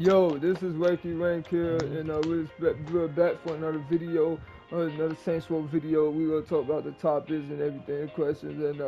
Yo, this is Wakey Rank here, and we're back for another video, another Saints Row video. We gonna talk about the topics and everything, the questions, and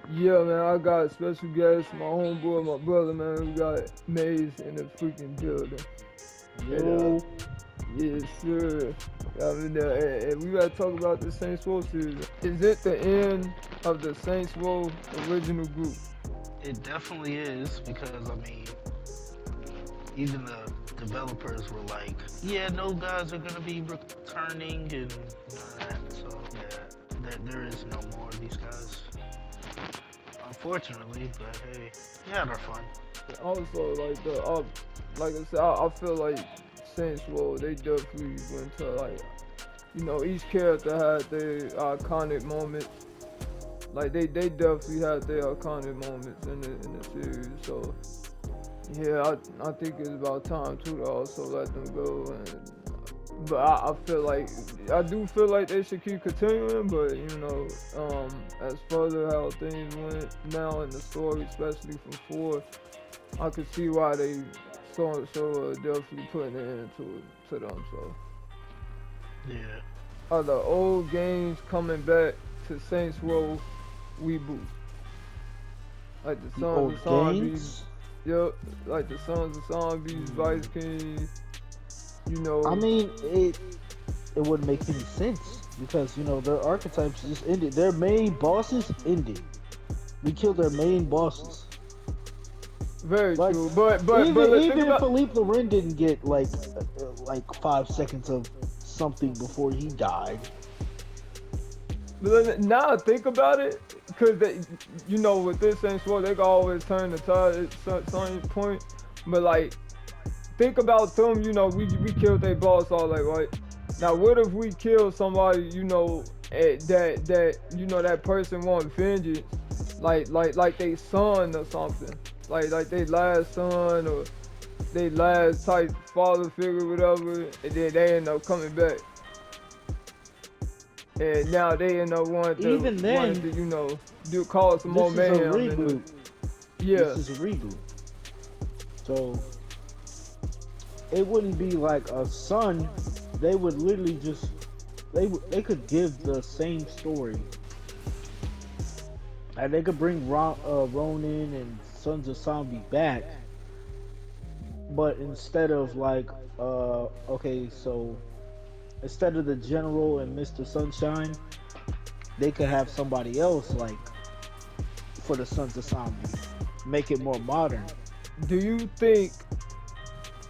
yeah, man, I got a special guest, my homeboy, my brother, man. We got Maze in the freaking building, and Yo, yes, sir. I mean, and we gotta talk about the Saints Row season. Is it the end of the Saints Row original group? it definitely is because even the developers were like, yeah, no guys are gonna be returning and that. So yeah, there is no more of these guys, unfortunately. But hey, we had our fun. Also, like I said, I feel like Saints Row they definitely went to each character had their iconic moments. Like they definitely had their iconic moments in the series. So yeah, I think it's about time too to also let them go. But I feel like I do feel like they should keep continuing. But as further how things went now in the story, especially from four, I could see why they definitely putting it into to them. So Yeah. are the old games coming back to Saints Row reboot? Like the The Sons of old Zombies, games. yep, like the Sons of Zombies, Vice King, you I know, mean, it wouldn't make any sense because their archetypes just ended. Their main bosses ended. We killed their main bosses. very Like true. But even let's think even about Philippe Loren didn't get like 5 seconds of something before he died. now think about it, because with this Saints Row they can always turn the tide at some point. But like think about them, we killed their boss all like right. Now what if we kill somebody, that person want vengeance, like they son or something, like they last son or they last type father figure, whatever, and then they end up coming back, and now they end up Even wanting then, to do cause some more this is a mayhem reboot. yeah. This is a reboot. So it wouldn't be like a son. They would literally just they could give the same story, and they could bring Ronin and Sons of Zombie back, but instead of okay, so instead of the General and Mr. Sunshine, they could have somebody else like for the Sons of Zombie, make it more modern. Do you think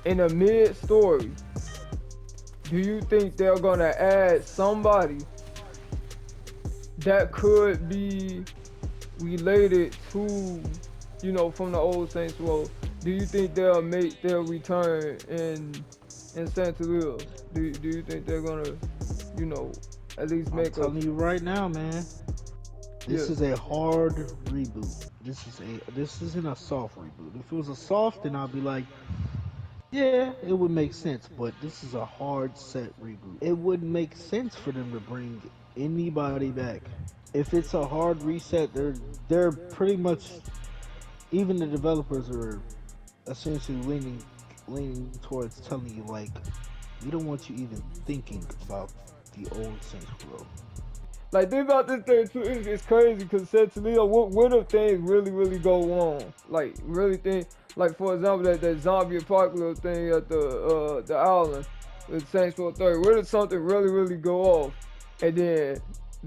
in a mid story, do you think they're gonna add somebody that could be related to, from the old Saints Row? Do you think they'll make their return in Santa Lil? Do you think they're gonna, you know, at least I'm make a telling you right now, man. yeah? This is a hard reboot. This isn't a soft reboot. If it was a soft, then I'd be like, yeah, it would make sense. But this is a hard set reboot. It wouldn't make sense for them to bring anybody back. If it's a hard reset, they're pretty much, even the developers are essentially leaning towards telling you like, we don't want you even thinking about the old Saints Row. Like think about this thing too. It's crazy because said to Leo, what if things really go wrong? Like really think, like for example that zombie apocalypse thing at the island with Saints Row 30. What if something really go off, and then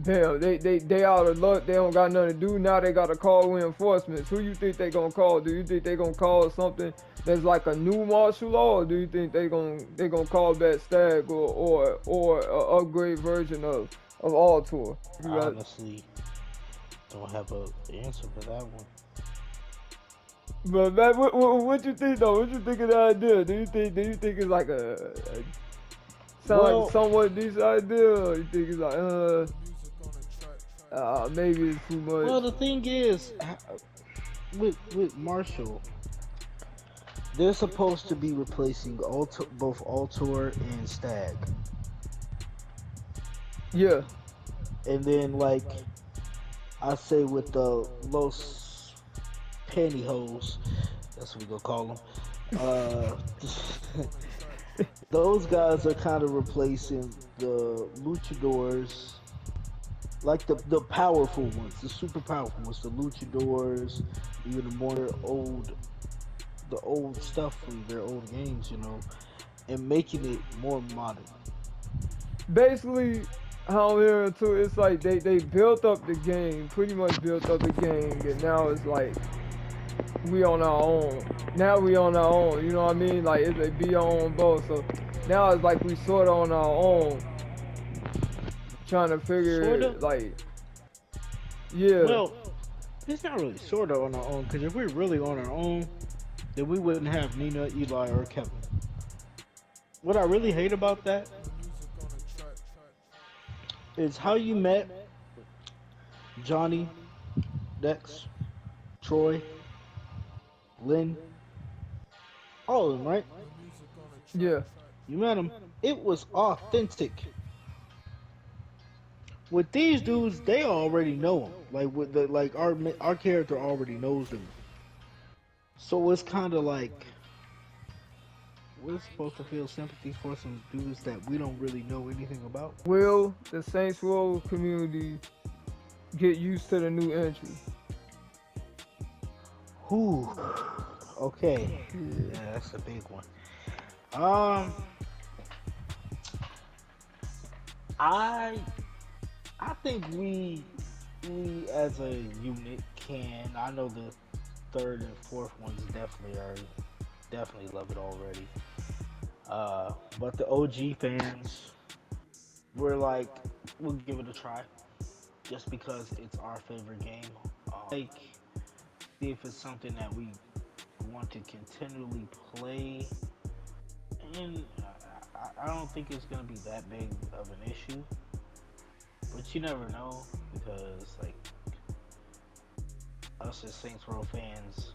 damn they out of luck. They don't got nothing to do now. They got to call reinforcements. Who you think they gonna call? Do you think they gonna call something that's like a new martial law, or do you think they gonna call back Stag or a upgrade version of all tour? I honestly don't have a answer for that one. But man, what you think though? What you think of the idea? Do you think it's like a sound like a somewhat decent idea, or you think it's like maybe it's too Well, much? the thing is, with Marshall, they're supposed to be replacing both Altor and Stag, Yeah, and then like I say with the Los Pantyhose, that's what we gonna call them. Uh, those guys are kind of replacing the luchadors, like the powerful ones, the super powerful ones, the luchadors, even the more the old stuff from their old games, and making it more modern. Basically, how I'm hearing too, it's like they built up the game, pretty much built up the game, and now it's like we on our own. Now we on our own. You know what I mean? Like it be our own boat. So now it's like we sort of on our own, trying to Sort figure of. like, yeah. Well, it's not really sort of on our own, because if we're really on our own, then we wouldn't have Nina, Eli, or Kevin. What I really hate about that is how you met Johnny, Dex, Troy, Lynn, all of them, right? Yeah. You met them. It was authentic. With these dudes, they already know them. Like with our character already knows them. So it's kind of like we're supposed to feel sympathy for some dudes that we don't really know anything about. Will the Saints Row community get used to the new entry? Whew. Okay. Yeah. Yeah, that's a big one. Um, I I think we as a unit can. I know the third and fourth ones definitely love it already. But the OG fans, we're like, we'll give it a try, just because it's our favorite game. Like, see if it's something that we want to continually play, and I don't think it's gonna be that big of an issue. But you never know, because like us as Saints Row fans,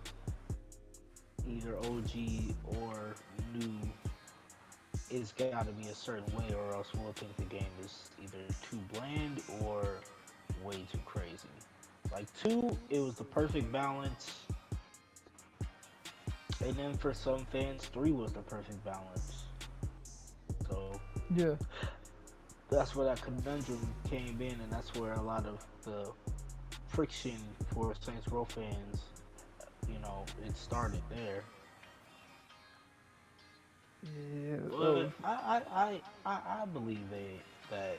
either OG or new, it's gotta be a certain way, or else we'll think the game is either too bland or way too crazy. Like 2, it was the perfect balance, and then for some fans, 3 was the perfect balance. So Yeah. that's where that conundrum came in, and that's where a lot of the friction for Saints Row fans, it started there. Yeah. But I believe that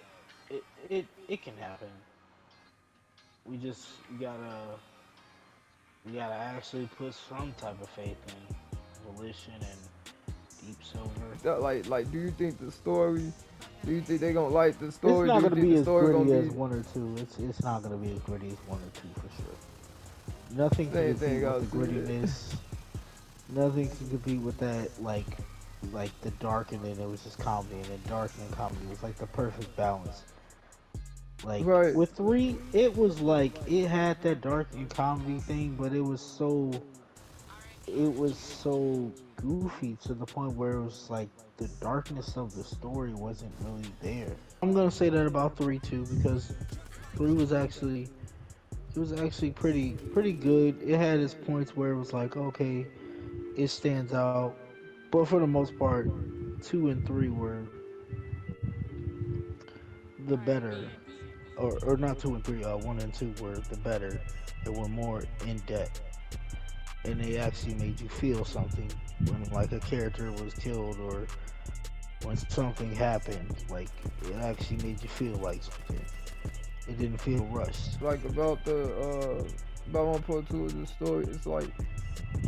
it can happen. We just gotta actually put some type of faith in Volition and Deep Silver. Like, do you think the story? Do you think they gonna like the It's story? Do not you gonna think be the as story gritty gonna as be 1 or 2. It's not gonna be as gritty as 1 or 2 for sure. Nothing can same compete thing? I with the see it. grittiness. Nothing can compete with that, like the dark, and then it was just comedy, and then dark and then comedy. It was like the perfect balance. Like Right. with 3, it was like it had that dark and comedy thing, but it was so goofy to the point where it was like the darkness of the story wasn't really there. I'm gonna say that about 3 too, because 3 was actually pretty good. It had its points where it was like, okay, it stands out, but for the most part, 2 and 3 were the better, or not 2 and 3. 1 and 2 were the better. They were more in depth, and they actually made you feel something when like a character was killed, or when something happened. Like, it actually made you feel like something. It didn't feel rushed. Like about 1.2 of the story. It's like,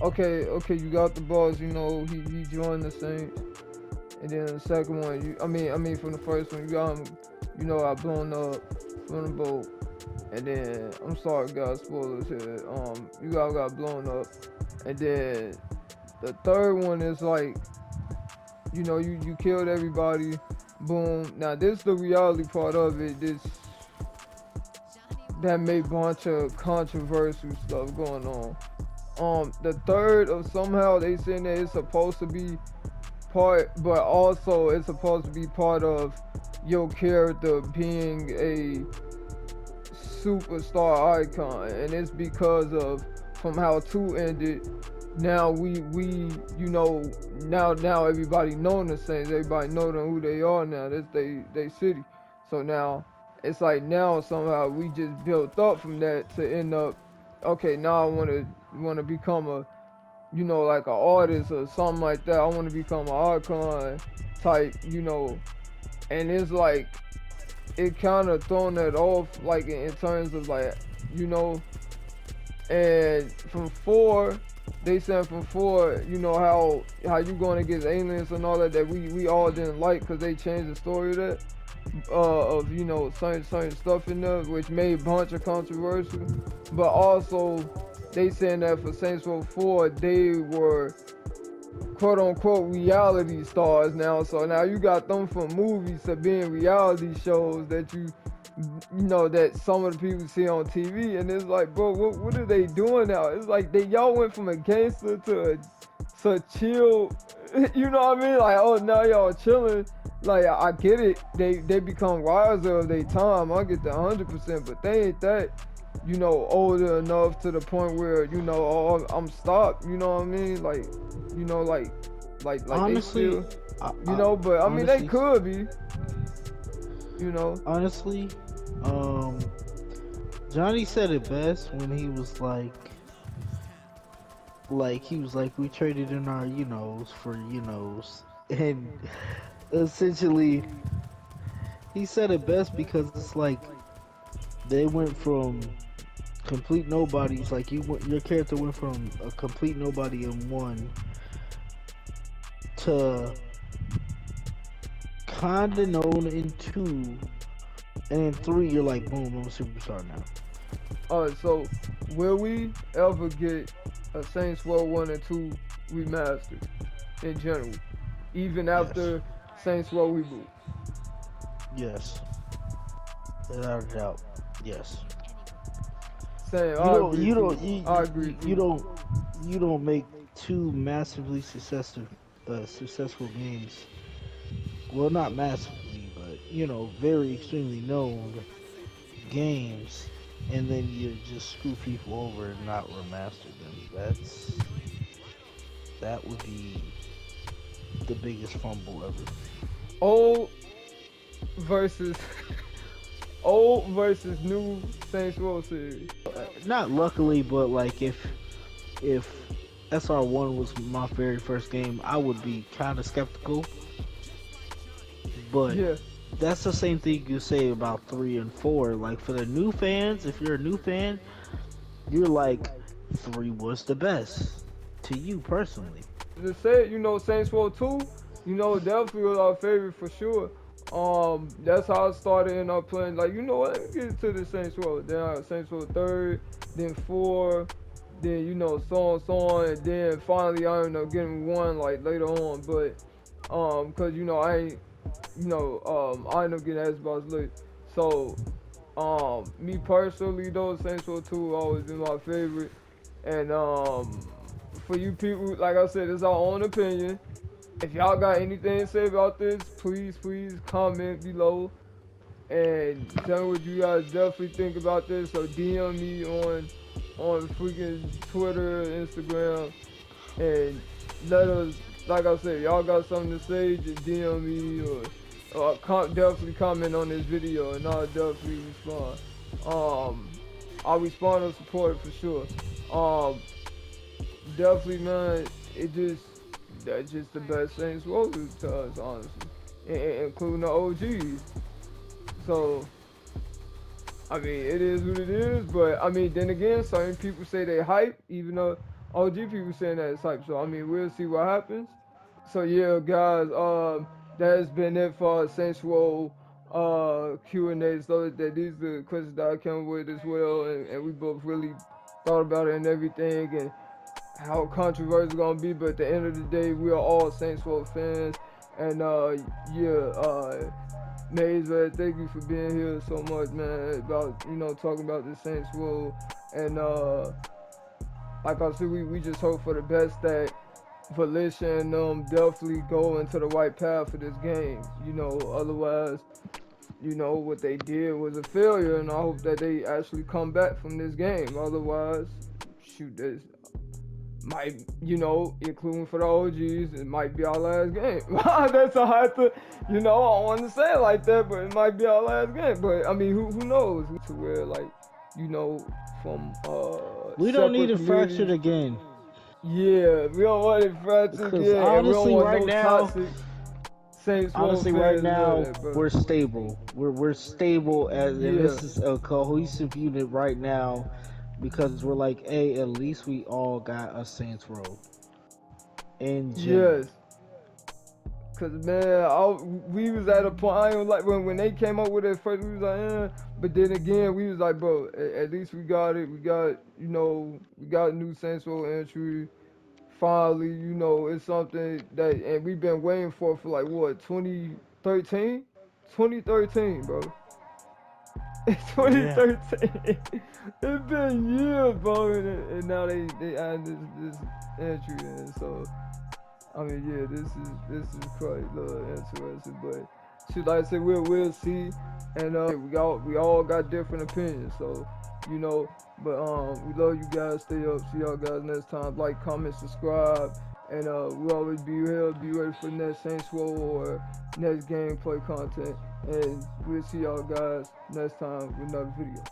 okay, you got the boss. You know, he joined the Saints, and then the second one, I mean, from the first one, you got him. You know, I blown up from the boat, and then I'm sorry, guys, spoilers here. You guys got blown up, and then the third one is like, you killed everybody. Boom. Now this is the reality part of it. This that made bunch of controversial stuff going on. The third of somehow they saying that it's supposed to be part, but also it's supposed to be part of your character being a superstar icon, and it's because of from how 2 ended now we now everybody knowing the Saints, everybody know them who they are now. That's they city. So now it's like now somehow we just built up from that to end up, okay, now I wanna become a, like an artist or something like that. I wanna become an icon type, and it's like it kind of thrown that off, like in terms of like, you know, and from four, they said from four, how you going against aliens and all that we all didn't like because they changed the story of that, of certain stuff in there which made a bunch of controversy, but also they saying that for Saints Row 4 they were quote unquote reality stars now. So now you got them from movies to being reality shows that that some of the people see on TV, and it's like, bro, what are they doing now? It's like y'all went from a gangster to chill. You know what I mean? Like, oh, now y'all chilling. Like, I get it. They become wiser of their time. I get that 100%, but they ain't that, older enough to the point where, oh, I'm stopped. You know what I mean? Like, they Honestly, still, but I mean, they honestly, could be, you know. honestly, um, Johnny said it best when he was like we traded in our for and essentially he said it best because it's like they went from complete nobodies, like your character went from a complete nobody in one to kinda known in two, and in three you're like boom, I'm a superstar now. Alright, so will we ever get a Saints Row 1 and 2 remastered in general? Even Yes, after Saints Row reboot? yes, without a doubt, yes. Same, You I don't, agree you too. don't, you, I you, agree you you too. don't, you don't make two massively successful games. Well, not massively, but very extremely known games, and then you just screw people over and not remaster them. That would be the biggest fumble ever. Old versus old versus new Saints Row series. Not luckily, but like if SR1 was my very first game, I would be kind of skeptical. But Yeah. that's the same thing you say about 3 and 4. Like for the new fans, if you're a new fan, you're like 3 was the best to you personally. To say it, Saints Row 2, definitely was our favorite for sure. That's how I started and I playing. Like, you know what? Let me get into the Saints Row. Then Saints Row 3rd, then 4, then so on, and then finally I ended up getting 1 like later on. But cause I ain't, I ended up getting Xbox late. So me personally though, Saints Row 2 always been my favorite. And for you people, like I said, it's our own opinion. If y'all got anything to say about this, please comment below and tell me what you guys definitely think about this. So DM me on freaking Twitter, Instagram, and let us, like I said, y'all got something to say, just DM me or definitely comment on this video and I'll definitely respond. Um, I'll respond or support it for sure. Um, Definitely, man. It just That's just the best Saints Row to us, honestly, including the OGs. So I mean, it is what it is. But I mean, then again, certain people say they hype, even though OG people saying that it's hype. So I mean, we'll see what happens. So yeah, guys, that has been it for our Saints Row Q&A. So that these are the questions that I came with as well, and we both really thought about it and everything, and how controversial gonna be, but at the end of the day, we are all Saints Row fans. And yeah, Maze, man, thank you for being here so much, man. About talking about the Saints Row, and like I said, we just hope for the best that Felicia and them definitely go into the right path for this game. Otherwise, what they did was a failure, and I hope that they actually come back from this game. Otherwise, shoot, this might, including for the OGs, it might be our last game. That's a hard to, I don't want to say it like that, but it might be our last game. But I mean, who knows? To where like, from We don't need separate it fractured communities. again. Yeah, we don't want it fractured. Because Yeah, and we don't honestly, want right no now, toxic Saints Row honestly, right fans doing now that, bro. we're stable. We're stable and Yeah. this is a cohesive unit right now because we're like, hey, at least we all got a Saints Row in general. Yes. Cause man, we was at a point. I ain't like when they came up with it first. We was like, but then again, we was like, bro, at least we got it. We got, we got new Saints Row entry. Finally, it's something that, and we've been waiting for like what, 2013, 2013, bro. It's Yeah. 2013. It's been years, bro, and now they add this entry in. So I mean, yeah, this is quite interesting, but shit, like I said, we'll see, and we all got different opinions, so you know, but we love you guys. Stay up. See y'all guys next time. Like, comment, subscribe, and we'll always be here. Be ready for next Saints Row or next gameplay content, and we'll see y'all guys next time with another video.